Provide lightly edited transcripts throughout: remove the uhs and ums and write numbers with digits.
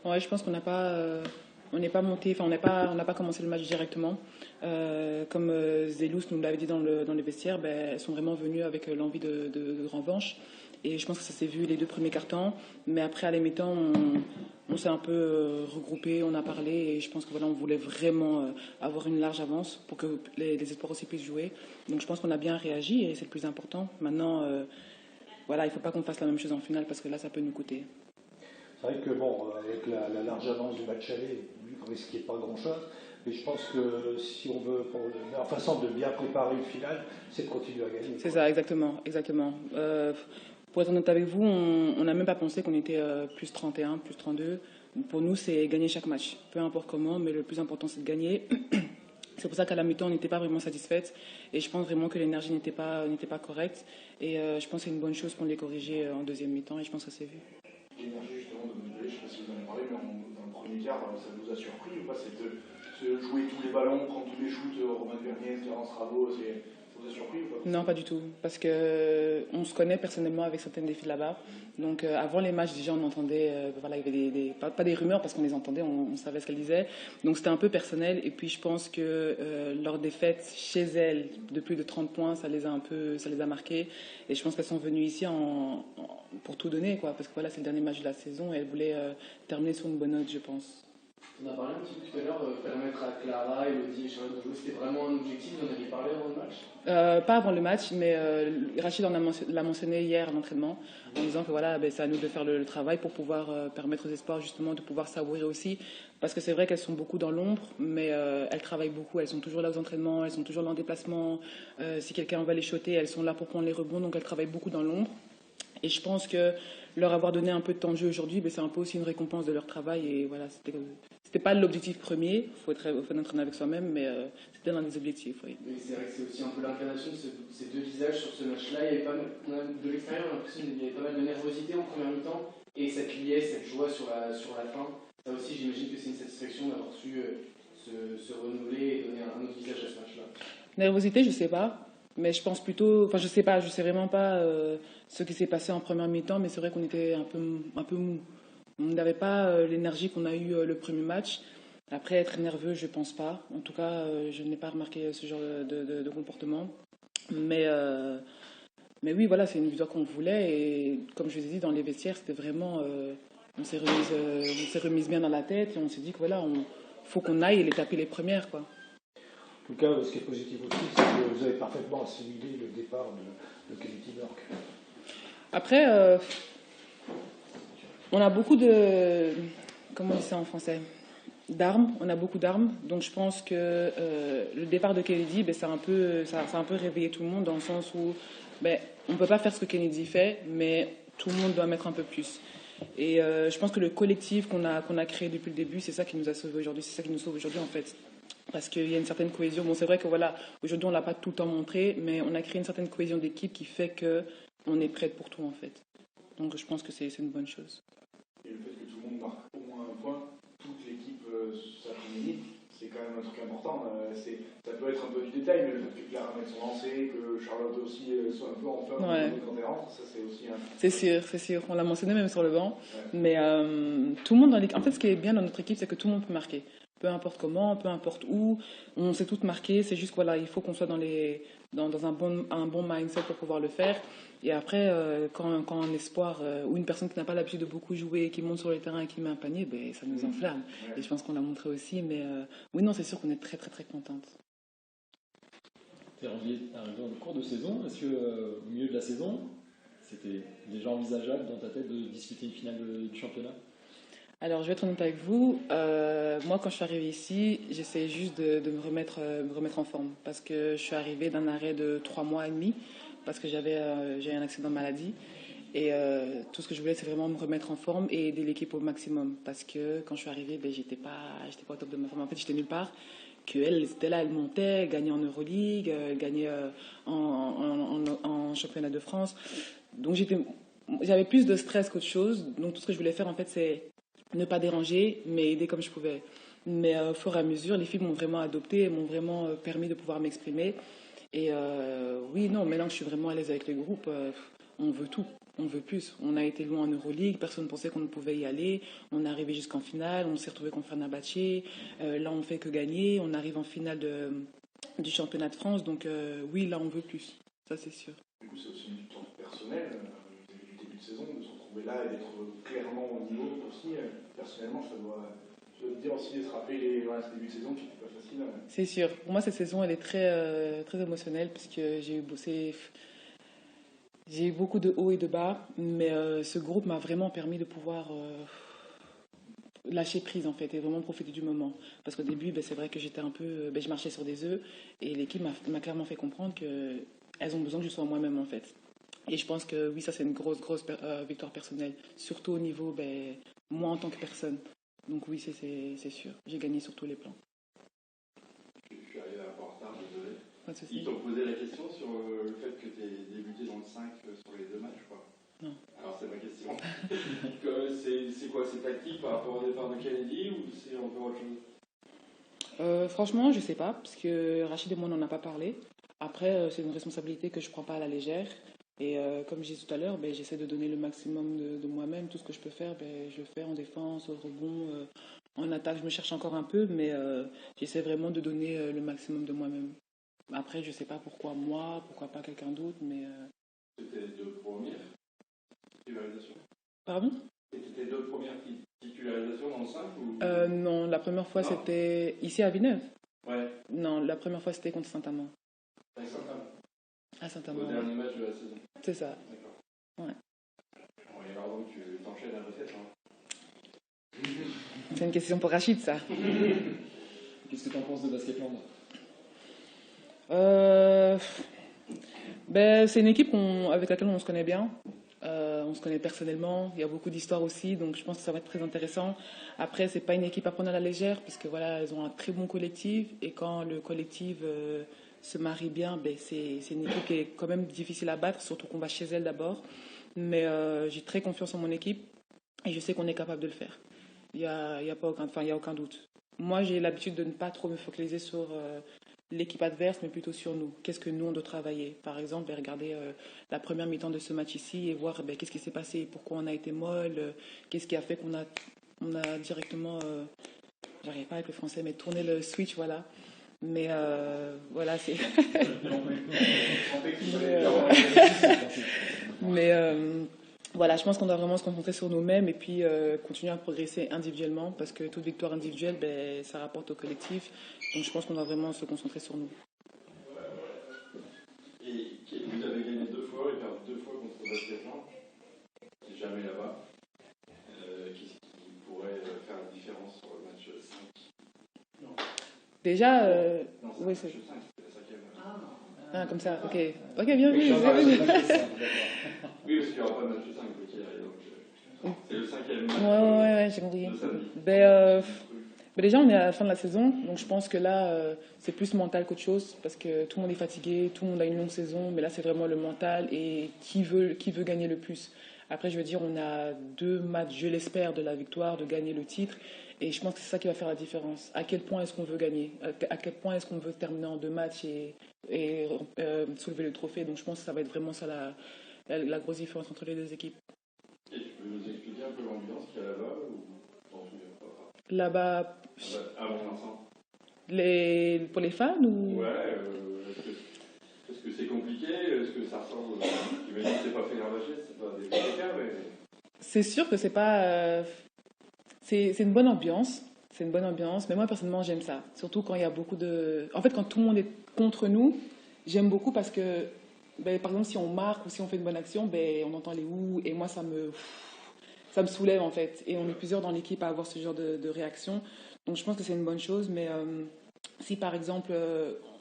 Ouais, je pense qu'on n'a pas, on n'est pas monté, enfin on n'a pas commencé le match directement. Comme Zelous nous l'avait dit dans les vestiaires, ben, elles sont vraiment venues avec l'envie de revanche. Et je pense que ça s'est vu les deux premiers cartons. Mais après, à la mi-temps, on s'est un peu regroupé, on a parlé. Et je pense que voilà, on voulait vraiment avoir une large avance pour que les espoirs aussi puissent jouer. Donc je pense qu'on a bien réagi et c'est le plus important. Maintenant, voilà, il ne faut pas qu'on fasse la même chose en finale parce que là, ça peut nous coûter. C'est vrai que, bon, avec la large avance du match aller, lui, il ne risquait pas grand-chose. Mais je pense que si on veut, pour la meilleure façon de bien préparer une finale, c'est de continuer à gagner. C'est ça, exactement. Exactement. Pour être honnête avec vous, on n'a même pas pensé qu'on était plus 31, plus 32. Pour nous, c'est gagner chaque match. Peu importe comment, mais le plus important, c'est de gagner. C'est pour ça qu'à la mi-temps, on n'était pas vraiment satisfaite. Et je pense vraiment que l'énergie n'était pas correcte. Et je pense que c'est une bonne chose qu'on l'ait corrigé en deuxième mi-temps. Et je pense que ça s'est vu. L'énergie justement de Montpellier, je ne sais pas si vous en avez parlé, mais dans le premier quart, ça vous a surpris ou pas? C'est de jouer tous les ballons, prendre tous les shoots, Romain Vernier, Terence Ravo, ça vous a surpris ou pas? Non, pas du tout. Parce que on se connaît personnellement avec certaines des filles là-bas. Donc avant les matchs, déjà, on entendait, voilà, il y avait pas des rumeurs parce qu'on les entendait, on savait ce qu'elles disaient. Donc c'était un peu personnel. Et puis je pense que leur défaite chez elles de plus de 30 points, ça les a marquées. Et je pense qu'elles sont venues ici pour tout donner, quoi. Parce que voilà, c'est le dernier match de la saison et elles voulaient terminer sur une bonne note, je pense. On a parlé un petit peu tout à l'heure, permettre à Clara, Elodie et Charlotte de jouer, c'était vraiment un objectif, vous en aviez parlé avant le match? Pas avant le match, mais Rachid l'a mentionné hier à l'entraînement en disant que voilà, ben, c'est à nous de faire le travail pour pouvoir permettre aux espoirs justement de pouvoir savourer aussi. Parce que c'est vrai qu'elles sont beaucoup dans l'ombre, mais elles travaillent beaucoup. Elles sont toujours là aux entraînements, elles sont toujours là en déplacement. Si quelqu'un va les shotter, elles sont là pour prendre les rebonds, donc elles travaillent beaucoup dans l'ombre. Et je pense que leur avoir donné un peu de temps de jeu aujourd'hui, ben, c'est un peu aussi une récompense de leur travail. Et voilà, c'était pas l'objectif premier, il faut être entraîné avec soi-même, mais c'était l'un des objectifs. Oui. Mais c'est vrai que c'est aussi un peu l'incarnation de ces deux visages sur ce match-là. Il y avait de l'extérieur, on a l'impression qu'il y avait pas mal de nervosité en première mi-temps et cette liesse, cette joie sur la fin. Ça aussi, j'imagine que c'est une satisfaction d'avoir su se renouveler et donner un autre visage à ce match-là. Nervosité, je sais pas. Mais je pense plutôt, enfin je sais pas, je sais vraiment pas ce qui s'est passé en première mi-temps, mais c'est vrai qu'on était un peu mou. On n'avait pas l'énergie qu'on a eue le premier match. Après, être nerveux, je pense pas. En tout cas, je n'ai pas remarqué ce genre de comportement. Mais oui, voilà, c'est une victoire qu'on voulait. Et comme je vous ai dit, dans les vestiaires, c'était vraiment, on s'est remise bien dans la tête et on s'est dit que voilà, faut qu'on aille les taper les premières, quoi. En tout cas, ce qui est positif aussi, c'est que vous avez parfaitement assimilé le départ de Kennedy Burke. Après, on a beaucoup de... Comment on dit ça en français? D'armes. On a beaucoup d'armes. Donc je pense que le départ de Kennedy, ben, ça a un peu réveillé tout le monde dans le sens où ben, on ne peut pas faire ce que Kennedy fait, mais tout le monde doit mettre un peu plus. Et je pense que le collectif qu'on a créé depuis le début, c'est ça qui nous a sauvés aujourd'hui. C'est ça qui nous sauve aujourd'hui en fait. Parce qu'il y a une certaine cohésion. Bon, c'est vrai que voilà, aujourd'hui on ne l'a pas tout le temps montré, mais on a créé une certaine cohésion d'équipe qui fait qu'on est prête pour tout en fait. Donc je pense que c'est une bonne chose. Et le fait que tout le monde marque au moins un point, toute l'équipe s'après-midi, c'est quand même un truc important. Ça peut être un peu du détail, mais le fait que Clara mette son lancer, que Charlotte aussi soit un peu en forme quand elle rentre, ça c'est aussi un... C'est sûr. On l'a mentionné même sur le banc. Ouais. Mais tout le monde dans l'équipe... En fait, ce qui est bien dans notre équipe, c'est que tout le monde peut marquer. Peu importe comment, peu importe où, on sait toutes marquer. C'est juste voilà, il faut qu'on soit dans un bon mindset pour pouvoir le faire. Et après, quand un espoir ou une personne qui n'a pas l'habitude de beaucoup jouer, qui monte sur le terrain et qui met un panier, ben, ça nous enflamme. Et je pense qu'on l'a montré aussi. Mais oui, non, c'est sûr qu'on est très, très, très contente. Tu es arrivé en cours de saison. Est-ce qu'au milieu de la saison, c'était déjà envisageable dans ta tête de disputer une finale du championnat? Alors, je vais être honnête avec vous. Moi, quand je suis arrivée ici, j'essayais juste de me remettre en forme. Parce que je suis arrivée d'un arrêt de 3 mois et demi. Parce que j'avais un accident de maladie. Et tout ce que je voulais, c'est vraiment me remettre en forme et aider l'équipe au maximum. Parce que quand je suis arrivée, ben, j'étais pas au top de ma forme. En fait, j'étais nulle part. Qu'elle était là, elle montait, elle gagnait en Euroleague, elle gagnait en championnat de France. Donc, j'avais plus de stress qu'autre chose. Donc, tout ce que je voulais faire, en fait, c'est ne pas déranger, mais aider comme je pouvais. Mais au fur et à mesure, les filles m'ont vraiment adoptée, m'ont vraiment permis de pouvoir m'exprimer. Et oui, non, maintenant que je suis vraiment à l'aise avec le groupe, on veut tout. on veut plus. On a été loin en Euroleague, personne ne pensait qu'on pouvait y aller. On est arrivé jusqu'en finale, on s'est retrouvé contre Fenerbahçe. Là, on fait que gagner. On arrive en finale du championnat de France. Donc oui, là, on veut plus. Ça, c'est sûr. Du coup, c'est aussi du temps personnel, du début de saison, de se retrouver là et d'être clairement au niveau aussi. Personnellement, ça doit dire aussi de se rappeler ce début de saison qui n'était pas facile. C'est sûr. Pour moi, cette saison, elle est très, très émotionnelle parce que j'ai eu beaucoup de hauts et de bas, mais ce groupe m'a vraiment permis de pouvoir lâcher prise en fait et vraiment profiter du moment. Parce qu'au début, c'est vrai que j'étais un peu, je marchais sur des œufs et l'équipe m'a clairement fait comprendre qu'elles ont besoin que je sois moi-même en fait. Et je pense que oui, ça c'est une grosse victoire personnelle, surtout au niveau moi en tant que personne. Donc oui, c'est sûr, j'ai gagné sur tous les plans. Je suis arrivé un peu en retard, désolé. Pas de souci. Ils t'ont posé la question sur le fait que tu aies débuté dans le 5 sur les 2 matchs, quoi. Non. Alors c'est ma question. C'est quoi, c'est tactique par rapport au départ de Kennedy ou c'est encore autre chose? Franchement, je sais pas, parce que Rachid et moi on n'en a pas parlé. Après, c'est une responsabilité que je prends pas à la légère. Et comme je disais tout à l'heure, j'essaie de donner le maximum de moi-même. Tout ce que je peux faire, je le fais en défense, au rebond, en attaque. Je me cherche encore un peu, mais j'essaie vraiment de donner le maximum de moi-même. Après, je sais pas pourquoi moi, pourquoi pas quelqu'un d'autre, mais... C'était les 2 premières titularisations? Pardon? C'était tes 2 premières titularisations dans le 5 ou... Non, la première fois c'était ici à Villeneuve. Ouais. Non, la première fois c'était contre Saint-Amand. Avec Saint-Amand. À Saint-Amand. Au dernier match de la saison. C'est ça. D'accord. Ouais. Bon, et alors donc tu t'enchaînes à recette, hein. C'est une question pour Rachid, ça. Qu'est-ce que tu en penses de Basketland? C'est une équipe avec laquelle on se connaît bien. On se connaît personnellement. Il y a beaucoup d'histoires aussi, donc je pense que ça va être très intéressant. Après, c'est pas une équipe à prendre à la légère parce que voilà, elles ont un très bon collectif et quand le collectif se marie bien, c'est une équipe qui est quand même difficile à battre, surtout qu'on va chez elle d'abord. Mais j'ai très confiance en mon équipe et je sais qu'on est capable de le faire. Il y a aucun doute. Moi, j'ai l'habitude de ne pas trop me focaliser sur l'équipe adverse, mais plutôt sur nous. Qu'est-ce que nous, on doit travailler? Par exemple, regarder la première mi-temps de ce match ici et voir qu'est-ce qui s'est passé, pourquoi on a été molle, qu'est-ce qui a fait qu'on a directement, j'arrive pas avec le français, mais tourné le switch, voilà. Mais voilà, c'est... Voilà, je pense qu'on doit vraiment se concentrer sur nous-mêmes et puis continuer à progresser individuellement parce que toute victoire individuelle, ça rapporte au collectif. Donc je pense qu'on doit vraiment se concentrer sur nous. Et vous avez gagné 2 fois et perdu 2 fois contre Basketland. C'est jamais là-bas. Qu'est-ce qui pourrait faire la différence sur le match 5? Déjà, Non, oui, c'est le match 5, c'était la 5e. Ah, comme ça, ok. Ok, bien vu. Oui, parce qu'il n'y aura pas de match 5, donc c'est le 5e match. Ouais, j'ai compris. Déjà, on est à la fin de la saison, donc je pense que là, c'est plus mental qu'autre chose, parce que tout le monde est fatigué, tout le monde a une longue saison, mais là, c'est vraiment le mental et qui veut gagner le plus. Après, je veux dire, on a 2 matchs, je l'espère, de la victoire, de gagner le titre, et je pense que c'est ça qui va faire la différence. À quel point est-ce qu'on veut gagner? À quel point est-ce qu'on veut terminer en 2 matchs et soulever le trophée? Donc je pense que ça va être vraiment ça la grosse différence entre les 2 équipes. Et tu peux nous expliquer un peu l'ambiance qu'il y a là-bas ou t'en souviens pas? Là-bas, Avant Vincent. pour les fans ou... Ouais, est-ce que c'est compliqué? Est-ce que ça ressemble... J'imagine que c'est pas Fenerbahçe, c'est pas des cas, mais... C'est sûr que c'est pas... C'est une bonne ambiance. C'est une bonne ambiance, mais moi personnellement j'aime ça. Surtout quand il y a beaucoup de... En fait, quand tout le monde est contre nous, j'aime beaucoup parce que, par exemple, si on marque ou si on fait une bonne action, on entend les ouh, et moi ça me soulève en fait. Et on est plusieurs dans l'équipe à avoir ce genre de réaction. Donc je pense que c'est une bonne chose, mais si par exemple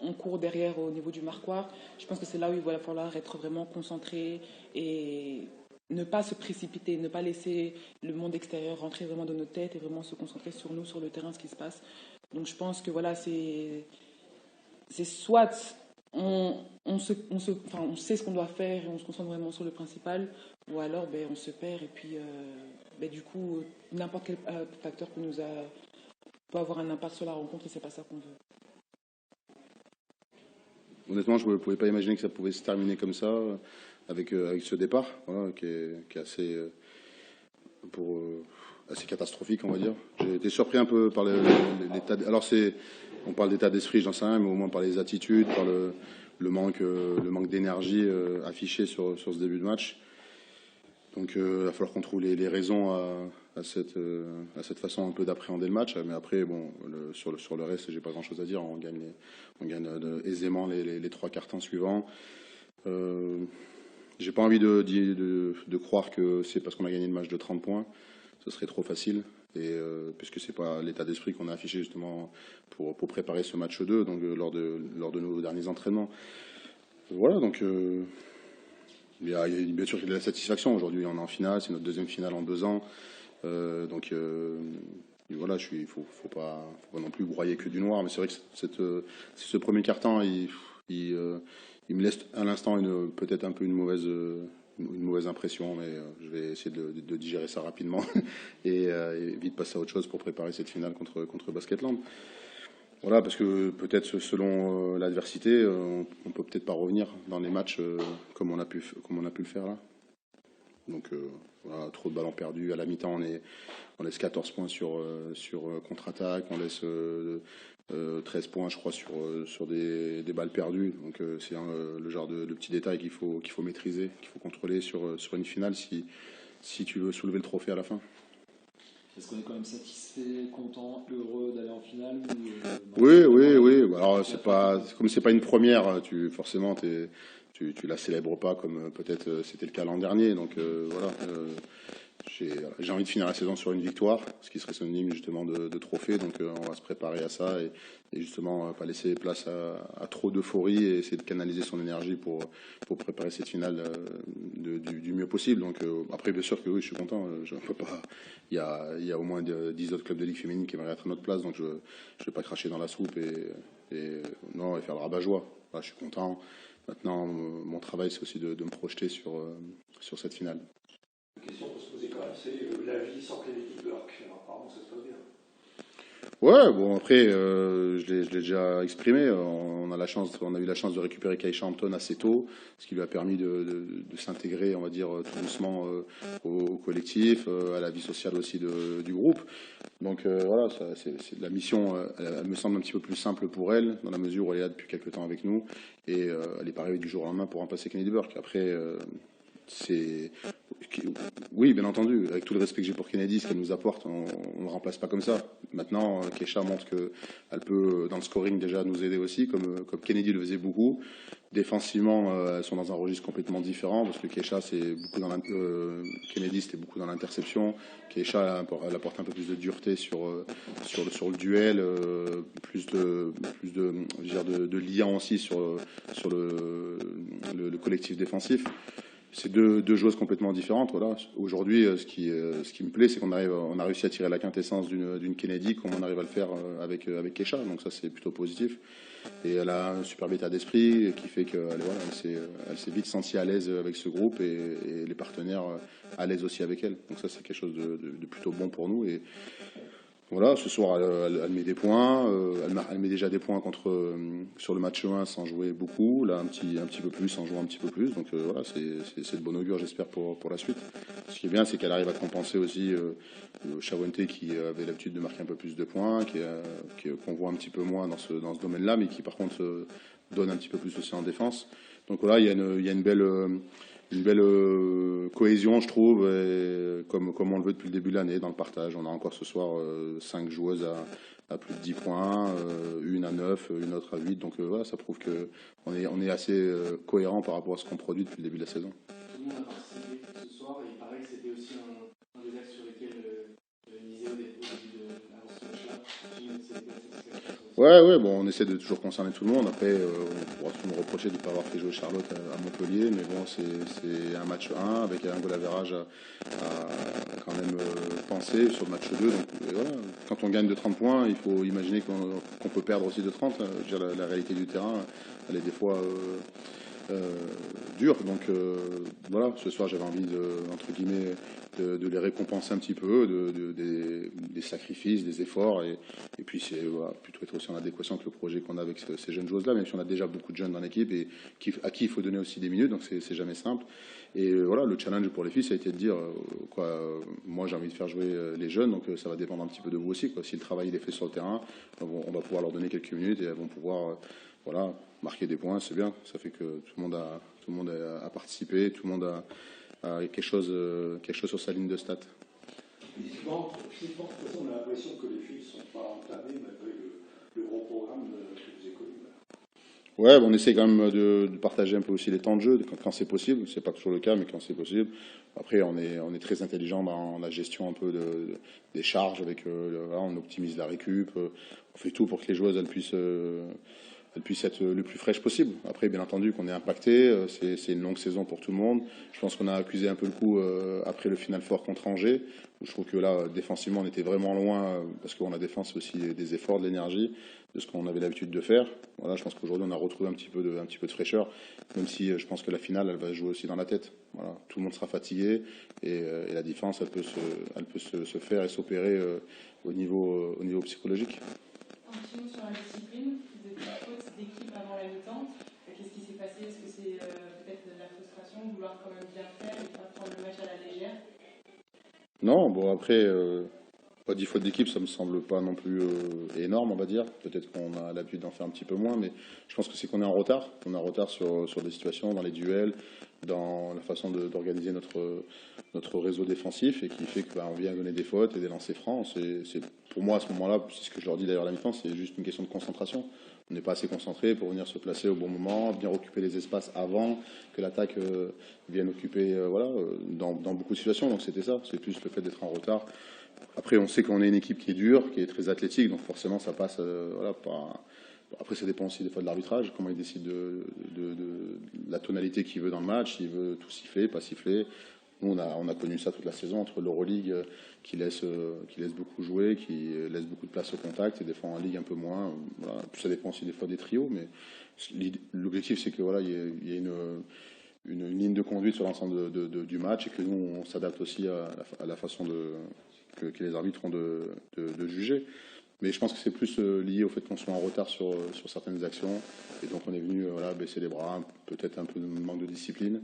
on court derrière au niveau du marquoir, je pense que c'est là où il va falloir être vraiment concentré et ne pas se précipiter, ne pas laisser le monde extérieur rentrer vraiment dans nos têtes et vraiment se concentrer sur nous, sur le terrain, ce qui se passe. Donc je pense que voilà, c'est soit on sait ce qu'on doit faire et on se concentre vraiment sur le principal, ou alors on se perd et puis du coup n'importe quel facteur peut avoir un impact sur la rencontre et c'est pas ça qu'on veut. Honnêtement, je ne pouvais pas imaginer que ça pouvait se terminer comme ça. avec ce départ, voilà, qui est assez, assez catastrophique, on va dire. J'ai été surpris un peu par l'état. Alors on parle d'état d'esprit, j'en sais rien, mais au moins par les attitudes, par le manque d'énergie affiché sur ce début de match. Donc il va falloir qu'on trouve les raisons à cette façon un peu d'appréhender le match. Mais après, bon, sur le reste, j'ai pas grand-chose à dire. On gagne aisément les 3 quarts temps suivants. J'ai pas envie de croire que c'est parce qu'on a gagné le match de 30 points. Ce serait trop facile. Et puisque c'est pas l'état d'esprit qu'on a affiché justement pour préparer ce match 2, donc lors de nos derniers entraînements. Voilà, donc il y a bien sûr qu'il y a de la satisfaction. Aujourd'hui, on est en finale, c'est notre deuxième finale en 2 ans. Donc voilà, il faut pas non plus broyer que du noir. Mais c'est vrai que ce premier quart-temps, il me laisse à l'instant peut-être un peu une mauvaise impression, mais je vais essayer de digérer ça rapidement et vite passer à autre chose pour préparer cette finale contre Basketland. Voilà, parce que peut-être selon l'adversité, on peut peut-être pas revenir dans les matchs comme on a pu le faire là. Donc voilà, trop de ballons perdus. À la mi-temps, on laisse 14 points sur contre-attaque, on laisse 13 points, je crois, sur des balles perdues. Donc c'est le genre de petits détails qu'il faut maîtriser, qu'il faut contrôler sur une finale si tu veux soulever le trophée à la fin. Est-ce qu'on est quand même satisfait, content, heureux d'aller en finale Oui. Alors comme c'est pas une première, forcément tu la célèbres pas comme peut-être c'était le cas l'an dernier. Donc voilà. J'ai envie de finir la saison sur une victoire, ce qui serait synonyme justement de trophée. Donc on va se préparer à ça et justement pas laisser place à trop d'euphorie et essayer de canaliser son énergie pour préparer cette finale du mieux possible. Donc après bien sûr que oui, je suis content. Je ne peux pas. Il y a au moins 10 autres clubs de ligue féminine qui aimeraient être à notre place, donc je vais pas cracher dans la soupe et faire le rabat-joie. Voilà, je suis content. Maintenant, mon travail, c'est aussi de me projeter sur cette finale. La question qu'on se posait quand même, c'est la vie sans Kennedy Burke. Alors, apparemment, ça se passe bien. Ouais, bon après, je l'ai déjà exprimé. On a eu la chance de récupérer Keisha Hampton assez tôt, ce qui lui a permis de s'intégrer, on va dire, tout doucement au collectif, à la vie sociale aussi du groupe. Donc voilà, la mission, elle me semble un petit peu plus simple pour elle, dans la mesure où elle est là depuis quelques temps avec nous, et elle n'est pas arrivée du jour au lendemain pour remplacer Kennedy Burke. Après, oui, bien entendu, avec tout le respect que j'ai pour Kennedy, ce qu'elle nous apporte, on ne le remplace pas comme ça. Maintenant, Keisha montre qu'elle peut, dans le scoring, déjà nous aider aussi, comme Kennedy le faisait beaucoup. Défensivement, elles sont dans un registre complètement différent, parce que Keisha, Kennedy, c'était beaucoup dans l'interception. Keisha, elle apporte un peu plus de dureté sur le duel, plus de liant aussi sur le collectif défensif. C'est deux joueuses complètement différentes. Voilà. Aujourd'hui, ce qui me plaît, c'est qu'on a réussi à tirer la quintessence d'une Kennedy comme on arrive à le faire avec Keisha. Donc ça, c'est plutôt positif. Et elle a un superbe état d'esprit qui fait qu'elle elle s'est vite sentie à l'aise avec ce groupe et les partenaires à l'aise aussi avec elle. Donc ça, c'est quelque chose de plutôt bon pour nous. Et voilà, ce soir, elle met des points. Elle met déjà des points sur le match 1 sans jouer beaucoup. Là, un petit peu plus, en jouant un petit peu plus. Donc voilà, c'est de bon augure, j'espère, pour la suite. Ce qui est bien, c'est qu'elle arrive à compenser aussi Shawente, qui avait l'habitude de marquer un peu plus de points, qu'on voit un petit peu moins dans ce domaine-là, mais qui, par contre, donne un petit peu plus aussi en défense. Donc voilà, il y a une belle cohésion, je trouve, et comme on le veut depuis le début de l'année, dans le partage. On a encore ce soir 5 joueuses à plus de 10 points, une à 9, une autre à 8. Donc voilà, ça prouve qu'on est assez cohérent par rapport à ce qu'on produit depuis le début de la saison. Tout le monde a participé ce soir, et il paraît que c'était aussi un des axes sur lesquels misait au début avant ce match-là. Ouais, bon, on essaie de toujours concerner tout le monde. Après, on pourra toujours me reprocher de ne pas avoir fait jouer Charlotte à Montpellier, mais bon, c'est un match 1 avec un goal average à quand même penser sur le match 2. Donc voilà, quand on gagne de 30 points, il faut imaginer qu'on peut perdre aussi de 30. Je veux dire, la réalité du terrain, elle est des fois dur. Donc voilà, ce soir j'avais envie entre guillemets de les récompenser un petit peu, des sacrifices, des efforts, et puis c'est voilà, plutôt être aussi en adéquation avec le projet qu'on a avec ces jeunes joueuses-là, même si on a déjà beaucoup de jeunes dans l'équipe et à qui il faut donner aussi des minutes, donc c'est jamais simple. Et voilà, le challenge pour les filles, ça a été de dire, moi j'ai envie de faire jouer les jeunes, donc ça va dépendre un petit peu de vous aussi, quoi. Si le travail il est fait sur le terrain, on va pouvoir leur donner quelques minutes et elles vont pouvoir voilà, marquer des points, c'est bien. Ça fait que tout le monde a participé, tout le monde a quelque chose sur sa ligne de stats. Physiquement, de toute façon, on a l'impression que les filles ne sont pas entamées malgré le gros programme que vous avez connu. Ouais, on essaie quand même de partager un peu aussi les temps de jeu quand c'est possible. C'est pas toujours le cas, mais quand c'est possible. Après, on est très intelligent dans la gestion un peu des charges. Voilà, on optimise la récup. On fait tout pour que les joueuses elles puissent être le plus fraîche possible. Après, bien entendu, qu'on est impacté. C'est une longue saison pour tout le monde. Je pense qu'on a accusé un peu le coup après le Final Four contre Angers, où je trouve que là, défensivement, on était vraiment loin parce qu'on a défense aussi des efforts, de l'énergie, de ce qu'on avait l'habitude de faire. Voilà, je pense qu'aujourd'hui, on a retrouvé un petit peu de fraîcheur, même si je pense que la finale, elle va jouer aussi dans la tête. Voilà, tout le monde sera fatigué et la défense, elle peut se faire et s'opérer au niveau psychologique. Un petit mot sur la discipline. Vous êtes une faute d'équipe avant la mi-temps. Qu'est-ce qui s'est passé? Est-ce que c'est peut-être de la frustration, vouloir quand même bien faire et pas prendre le match à la légère? Non, bon après, pas 10 fautes d'équipe, ça me semble pas non plus énorme, on va dire. Peut-être qu'on a l'habitude d'en faire un petit peu moins, mais je pense que c'est qu'on est en retard. On est en retard sur des situations, dans les duels, dans la façon d'organiser notre réseau défensif, et qui fait qu'on vient donner des fautes et des lancers francs. Pour moi, à ce moment-là, c'est ce que je leur dis d'ailleurs à la mi-temps, c'est juste une question de concentration. On n'est pas assez concentré pour venir se placer au bon moment, venir occuper les espaces avant que l'attaque vienne occuper dans beaucoup de situations. Donc c'était ça, c'est plus le fait d'être en retard. Après, on sait qu'on est une équipe qui est dure, qui est très athlétique, donc forcément ça passe par... Après, ça dépend aussi des fois de l'arbitrage, comment il décide de la tonalité qu'il veut dans le match, s'il veut tout siffler, pas siffler. Nous, on a connu ça toute la saison entre l'Euroleague qui laisse beaucoup jouer, qui laisse beaucoup de place au contact, et des fois en Ligue un peu moins. Voilà. Ça dépend aussi des fois des trios, mais l'objectif c'est que voilà, il y ait une ligne de conduite sur l'ensemble du match, et que nous on s'adapte aussi à la façon que les arbitres ont de juger. Mais je pense que c'est plus lié au fait qu'on soit en retard sur certaines actions, et donc on est venu baisser les bras, peut-être un peu de manque de discipline.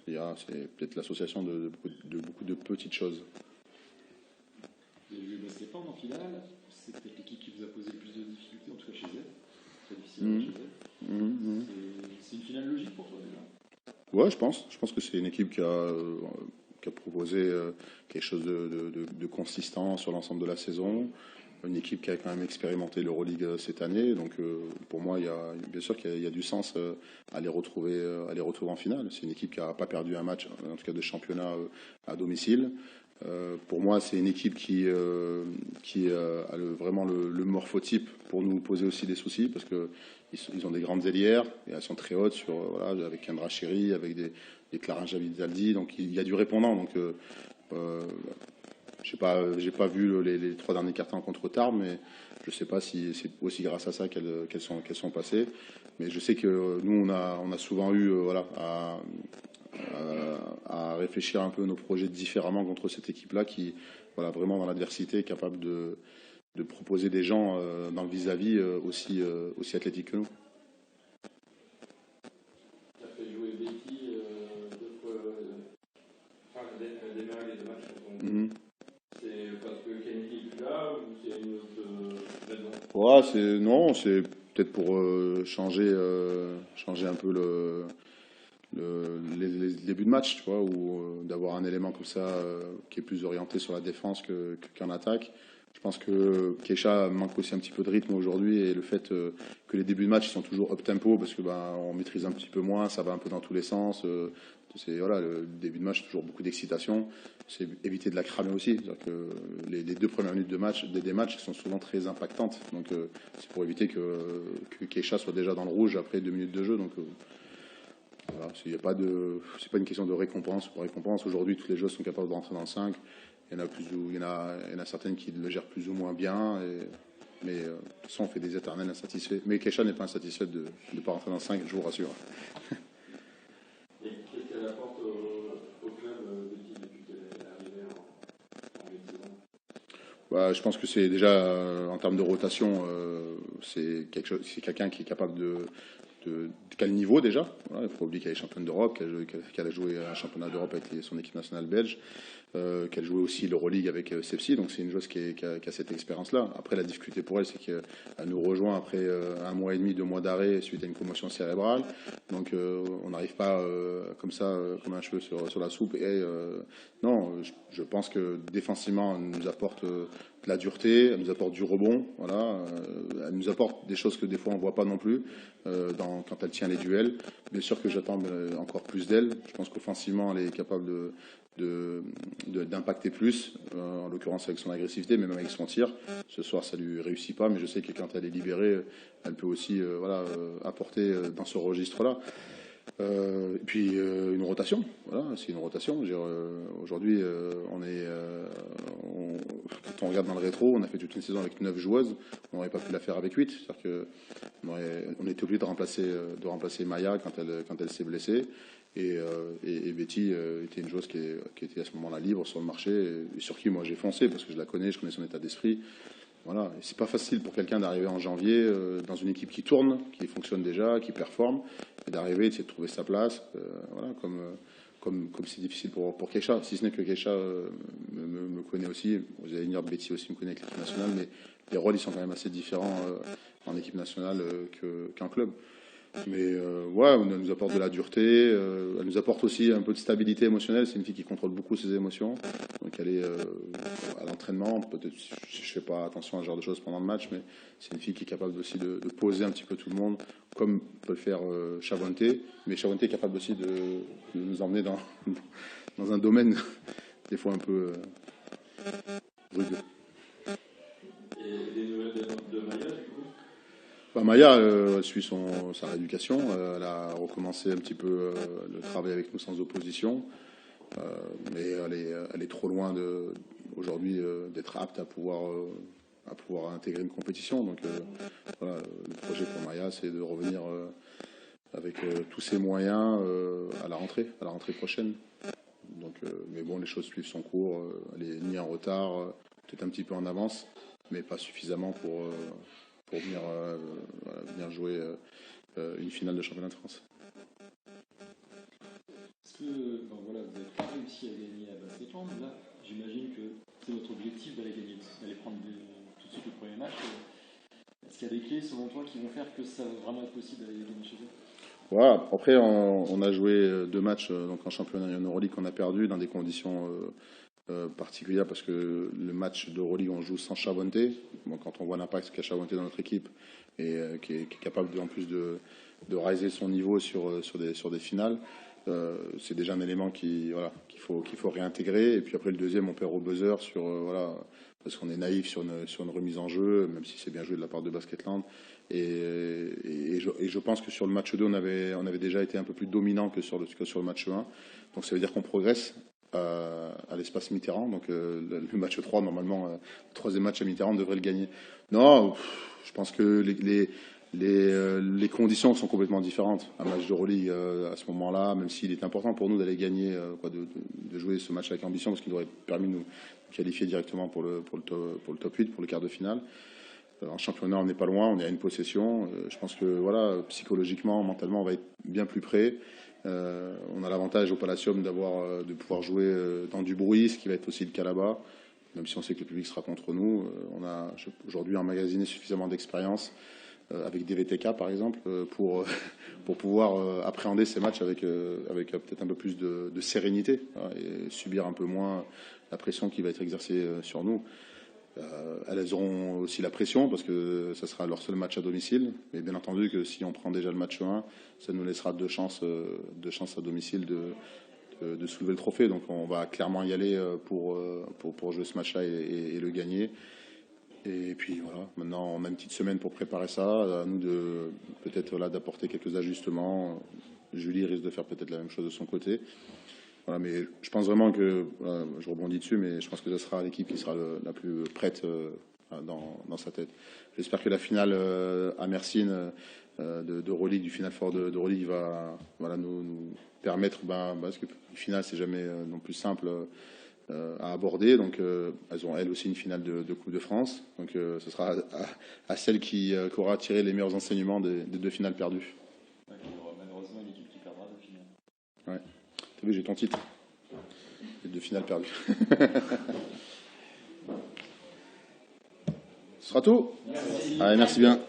C'est peut-être l'association de beaucoup de petites choses. Vous avez vu Stéphane en finale, c'est peut-être l'équipe qui vous a posé le plus de difficultés, en tout cas chez elle. Très difficile chez elle. C'est une finale logique pour toi déjà? Ouais, je pense que c'est une équipe qui a proposé quelque chose de consistant sur l'ensemble de la saison. Une équipe qui a quand même expérimenté l'Euroleague cette année, donc pour moi, bien sûr qu'il y a du sens à les retrouver en finale. C'est une équipe qui n'a pas perdu un match, en tout cas de championnat, à domicile. Pour moi, c'est une équipe qui a vraiment le morphotype pour nous poser aussi des soucis, parce qu'ils ont des grandes ailières, et elles sont très hautes, avec Kendra Chéri, avec des Clara Javidaldi, donc il y a du répondant. Donc j'ai pas vu les 3 derniers cartons contre Tarbes, mais je sais pas si c'est aussi grâce à ça qu'elles sont passées. Mais je sais que nous, on a souvent eu à réfléchir un peu nos projets différemment contre cette équipe-là, qui vraiment dans l'adversité est capable de proposer des gens dans le vis-à-vis aussi athlétiques que nous. Tu as fait jouer Betty 2 fois, démarrer les 2 matchs contre C'est parce que Kennedy est plus là, ou c'est une autre raison? Non, c'est peut-être pour changer un peu les débuts de match, tu vois, ou d'avoir un élément comme ça qui est plus orienté sur la défense qu'en attaque. Je pense que Keisha manque aussi un petit peu de rythme aujourd'hui, et le fait que les débuts de match sont toujours up-tempo, parce que on maîtrise un petit peu moins, ça va un peu dans tous les sens. Le début de match, toujours beaucoup d'excitation. C'est éviter de la cramer aussi. C'est-à-dire que les 2 premières minutes des matchs sont souvent très impactantes. Donc c'est pour éviter que Keisha soit déjà dans le rouge après 2 minutes de jeu. Donc voilà, c'est pas une question de récompense ou pas récompense. Aujourd'hui, toutes les joueuses sont capables de rentrer dans le 5. Il y en a certaines qui le gèrent plus ou moins bien. Mais de toute façon, on fait des éternels insatisfaits. Mais Keisha n'est pas insatisfaite de ne pas rentrer dans le 5, je vous rassure. Je pense que c'est déjà, en termes de rotation, c'est quelqu'un qui est capable quel niveau déjà. Voilà, il faut oublier qu'elle est championne d'Europe, qu'elle a joué un championnat d'Europe avec son équipe nationale belge, qu'elle jouait aussi l'Euroleague avec CFC, donc c'est une joueuse qui a cette expérience-là. Après, la difficulté pour elle, c'est qu'elle nous rejoint après 1 mois et demi, 2 mois d'arrêt suite à une commotion cérébrale. Donc on n'arrive pas comme ça, comme un cheveu sur la soupe. Et non, je pense que défensivement, elle nous apporte de la dureté, elle nous apporte du rebond, voilà, elle nous apporte des choses que des fois on ne voit pas non plus quand elle tient les duels. Bien sûr que j'attends encore plus d'elle. Je pense qu'offensivement, elle est capable d'impacter plus, en l'occurrence avec son agressivité, mais même avec son tir. Ce soir, ça lui réussit pas, mais je sais que quand elle est libérée, elle peut aussi apporter dans ce registre-là. Et puis une rotation, voilà, c'est une rotation. Aujourd'hui, quand on regarde dans le rétro, on a fait toute une saison avec 9 joueuses, on n'aurait pas pu la faire avec 8. C'est-à-dire qu'on était obligé de remplacer Maya quand elle s'est blessée. Et Betty était une joueuse qui était à ce moment-là libre sur le marché et sur qui moi j'ai foncé parce que je la connais, je connais son état d'esprit. Voilà, et c'est pas facile pour quelqu'un d'arriver en janvier dans une équipe qui tourne, qui fonctionne déjà, qui performe, et d'arriver, de trouver sa place. Voilà, comme c'est difficile pour Keisha, si ce n'est que Keisha me connaît aussi. Vous allez dire Betty aussi me connaît avec l'équipe nationale, mais les rôles ils sont quand même assez différents en équipe nationale qu'en club. Mais ouais, elle nous apporte de la dureté, elle nous apporte aussi un peu de stabilité émotionnelle. C'est une fille qui contrôle beaucoup ses émotions. Donc elle est à l'entraînement, peut-être je ne fais pas attention à ce genre de choses pendant le match, mais c'est une fille qui est capable aussi de poser un petit peu tout le monde, comme peut le faire Chavonte. Mais Chavonte est capable aussi de nous emmener dans un domaine des fois un peu rugueux. Et des nouvelles de Maya, du coup? Maya, elle suit sa rééducation. Elle a recommencé un petit peu le travail avec nous sans opposition. Mais elle est trop loin aujourd'hui d'être apte à pouvoir intégrer une compétition. Donc voilà, le projet pour Maya, c'est de revenir avec tous ses moyens à la rentrée prochaine. Donc, mais bon, les choses suivent son cours. Elle est ni en retard, peut-être un petit peu en avance, mais pas suffisamment pour venir jouer une finale de championnat de France. Est-ce que vous n'avez pas réussi à gagner à Basketland? Là, j'imagine que c'est votre objectif d'aller prendre tout de suite le premier match. Est-ce qu'il y a des clés, selon toi, qui vont faire que ça va vraiment être possible d'aller gagner chez eux? Voilà. Après, on a joué 2 matchs donc en championnat et en Euroleague qu'on a perdu dans des conditions particulière parce que le match d'Euroleague on joue sans Chavonte. Bon, quand on voit l'impact qu'a Chavonte dans notre équipe et qui est capable en plus de riser son niveau sur des finales, c'est déjà un élément qu'il faut réintégrer. Et puis après le deuxième on perd au buzzer parce qu'on est naïf sur une remise en jeu, même si c'est bien joué de la part de Basketland. Et je pense que sur le match 2 on avait déjà été un peu plus dominant que sur le match 1. Donc ça veut dire qu'on progresse à l'espace Mitterrand. Donc le match 3, normalement, le troisième match à Mitterrand, on devrait le gagner. Non, je pense que les conditions sont complètement différentes. Un match d'Euroleague à ce moment-là, même s'il est important pour nous d'aller gagner, de jouer ce match avec ambition, parce qu'il aurait permis de nous qualifier directement pour le top 8, pour le quart de finale. En championnat, on n'est pas loin, on est à une possession. Je pense que voilà, psychologiquement, mentalement, on va être bien plus près. On a l'avantage au Palacium de pouvoir jouer dans du bruit, ce qui va être aussi le cas là-bas, même si on sait que le public sera contre nous. On a aujourd'hui emmagasiné suffisamment d'expérience avec des VTK par exemple pour pouvoir appréhender ces matchs avec peut-être un peu plus de sérénité et subir un peu moins la pression qui va être exercée sur nous. Elles auront aussi la pression parce que ça sera leur seul match à domicile. Mais bien entendu que si on prend déjà le match 1, ça nous laissera deux chances à domicile de soulever le trophée. Donc on va clairement y aller pour jouer ce match-là et le gagner. Et puis voilà, maintenant on a une petite semaine pour préparer ça. À nous peut-être d'apporter quelques ajustements. Julie risque de faire peut-être la même chose de son côté. Voilà, mais je pense vraiment que, je rebondis dessus, mais je pense que ce sera l'équipe qui sera la plus prête dans sa tête. J'espère que la finale à Mersin d'Euroleague, du Final Four d'Euroleague va nous permettre, parce que le final c'est jamais non plus simple à aborder. Donc, elles ont elles aussi une finale de Coupe de France. Donc, ce sera à celle qui aura tiré les meilleurs enseignements des 2 finales perdues. Ouais, il y aura malheureusement une équipe qui perdra 2 finales. Ouais. T'as vu, j'ai ton titre. Les 2 finales perdues. Ce sera tout. Merci. Allez, merci bien.